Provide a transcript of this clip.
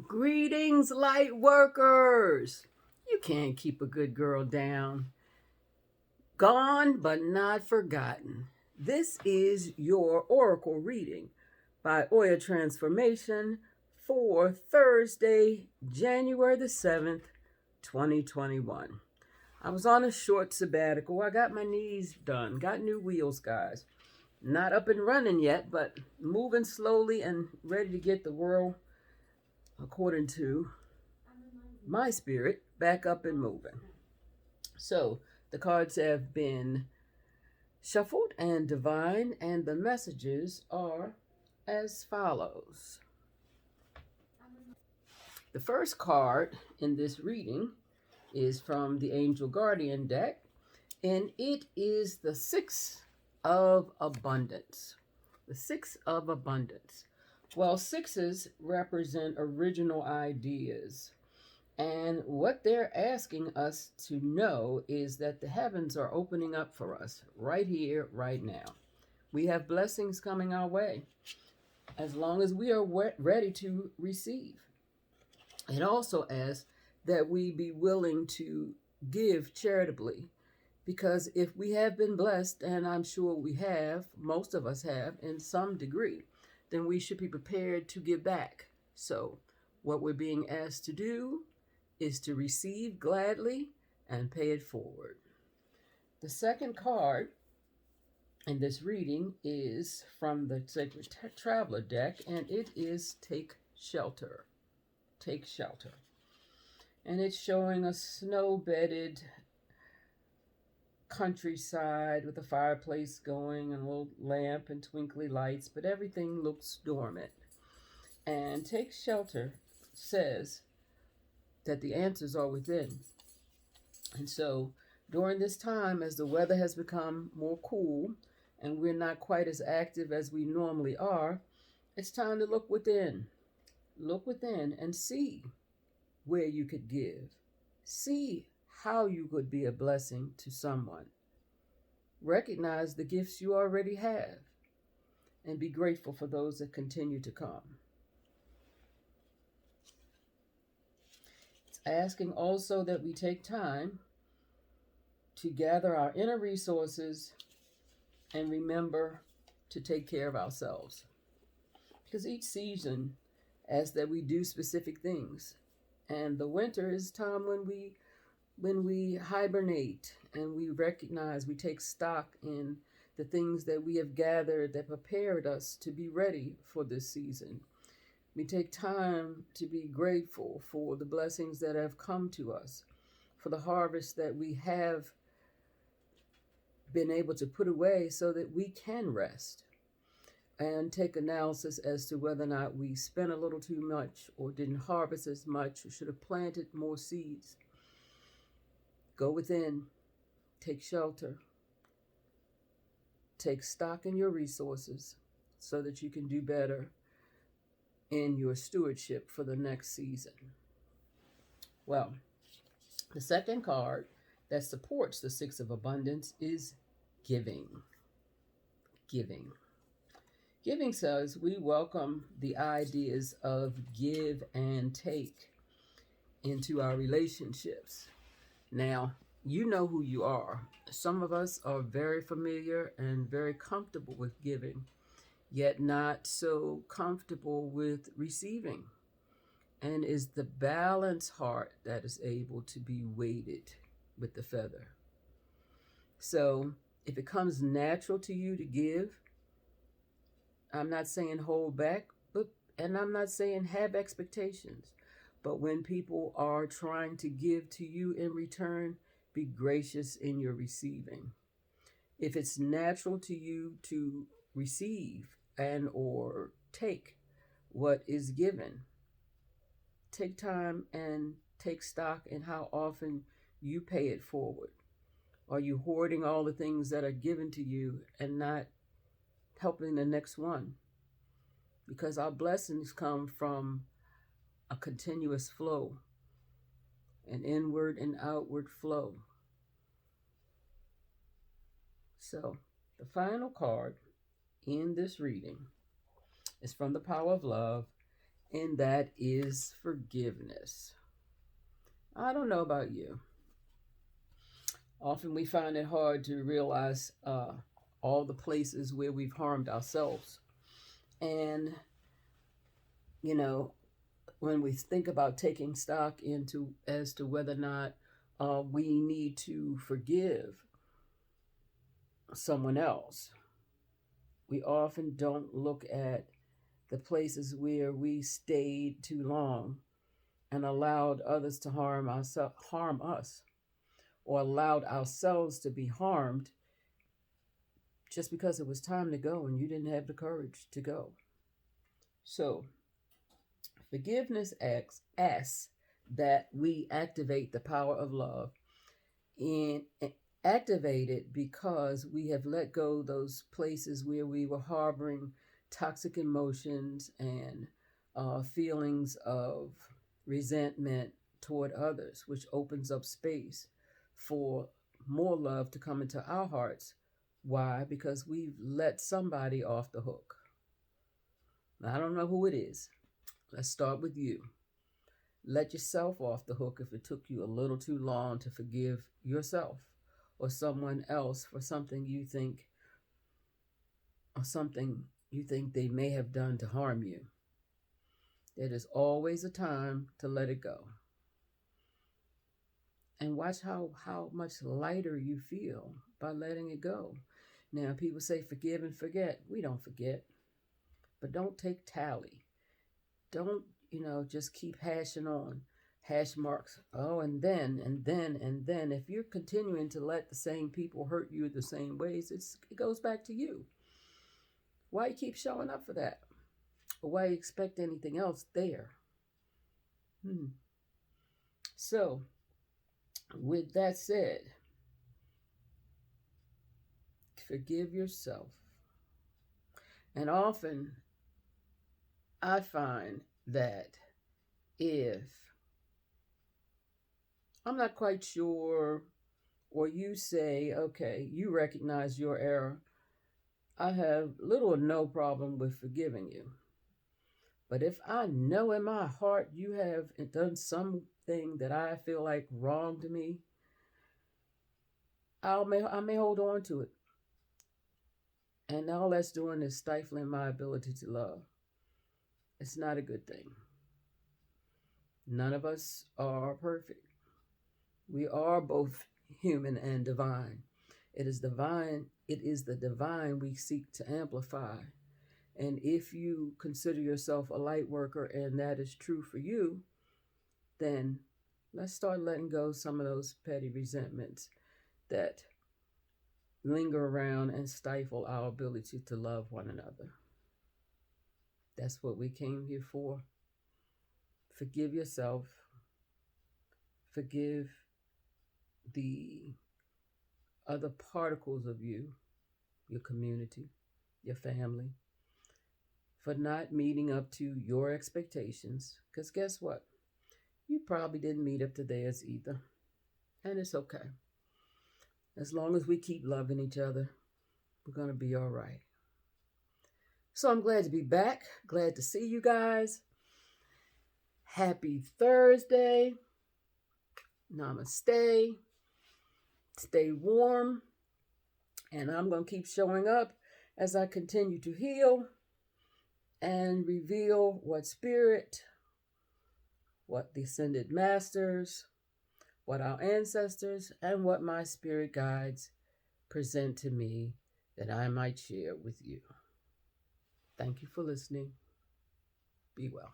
Greetings, light workers. You can't keep a good girl down. Gone but not forgotten. This is your Oracle reading by Oya Transformation for Thursday, January the 7th, 2021. I was on a short sabbatical. I got my knees done, got new wheels, guys. Not up and running yet, but moving slowly and ready to get the world, according to my spirit, back up and moving. So the cards have been shuffled and divined, and the messages are as follows. The first card in this reading is from the Angel Guardian deck, and it is the Six of Abundance. The Six of Abundance. Well, sixes represent original ideas. And what they're asking us to know is that the heavens are opening up for us right here, right now. We have blessings coming our way as long as we are ready to receive. It also asks that we be willing to give charitably, because if we have been blessed, and I'm sure we have, most of us have in some degree, then we should be prepared to give back. So what we're being asked to do is to receive gladly and pay it forward. The second card in this reading is from the Sacred Traveler deck, and it is Take Shelter. Take Shelter. And it's showing a snow-bedded countryside with a fireplace going and a little lamp and twinkly lights, but everything looks dormant. And Take Shelter says that the answers are within. And so during this time, as the weather has become more cool and we're not quite as active as we normally are, it's time to look within. Look within and see where you could give. See how you could be a blessing to someone. Recognize the gifts you already have and be grateful for those that continue to come. Asking also that we take time to gather our inner resources and remember to take care of ourselves. Because each season asks that we do specific things. And the winter is time when we hibernate and we recognize, we take stock in the things that we have gathered that prepared us to be ready for this season. We take time to be grateful for the blessings that have come to us, for the harvest that we have been able to put away so that we can rest, and take analysis as to whether or not we spent a little too much or didn't harvest as much or should have planted more seeds. Go within, take shelter, take stock in your resources so that you can do better in your stewardship for the next season. Well, the second card that supports the Six of Abundance is giving. Giving. Giving says we welcome the ideas of give and take into our relationships. Now, you know who you are. Some of us are very familiar and very comfortable with giving, yet not so comfortable with receiving. And is the balanced heart that is able to be weighted with the feather. So if it comes natural to you to give, I'm not saying hold back, and I'm not saying have expectations, but when people are trying to give to you in return, be gracious in your receiving. If it's natural to you to receive and or take what is given, take time and take stock in how often you pay it forward. Are you hoarding all the things that are given to you and not helping the next one? Because our blessings come from a continuous flow, an inward and outward flow. So the final card in this reading is from the Power of Love, and that is forgiveness. I don't know about you. Often we find it hard to realize all the places where we've harmed ourselves. And, you know, when we think about taking stock into as to whether or not we need to forgive someone else, we often don't look at the places where we stayed too long and allowed others to harm us, or allowed ourselves to be harmed just because it was time to go and you didn't have the courage to go. So, forgiveness asks that we activate the power of love, and activate it because we have let go those places where we were harboring toxic emotions and feelings of resentment toward others, which opens up space for more love to come into our hearts. Why? Because we've let somebody off the hook. I don't know who it is. Let's start with you. Let yourself off the hook if it took you a little too long to forgive yourself or someone else for something you think they may have done to harm you. There is always a time to let it go. And watch how much lighter you feel by letting it go. Now, people say forgive and forget. We don't forget. But don't take tally. Don't, just keep hashing on. Hash marks. Oh, and then. If you're continuing to let the same people hurt you the same ways, it goes back to you. Why you keep showing up for that? Or why you expect anything else there? So, with that said, forgive yourself. And often, I find that if I'm not quite sure, or you say, okay, you recognize your error, I have little or no problem with forgiving you. But if I know in my heart you have done something that I feel like wronged me, I may hold on to it. And all that's doing is stifling my ability to love. It's not a good thing. None of us are perfect. We are both human and divine. It is the divine we seek to amplify. And if you consider yourself a light worker and that is true for you, then let's start letting go some of those petty resentments that linger around and stifle our ability to love one another. That's what we came here for. Forgive yourself. Forgive the other particles of you, your community, your family, for not meeting up to your expectations. Because guess what? You probably didn't meet up to theirs either. And it's okay. As long as we keep loving each other, we're going to be all right. So I'm glad to be back. Glad to see you guys. Happy Thursday. Namaste. Stay warm. And I'm going to keep showing up as I continue to heal and reveal what spirit, what the ascended masters, what our ancestors, and what my spirit guides present to me that I might share with you. Thank you for listening. Be well.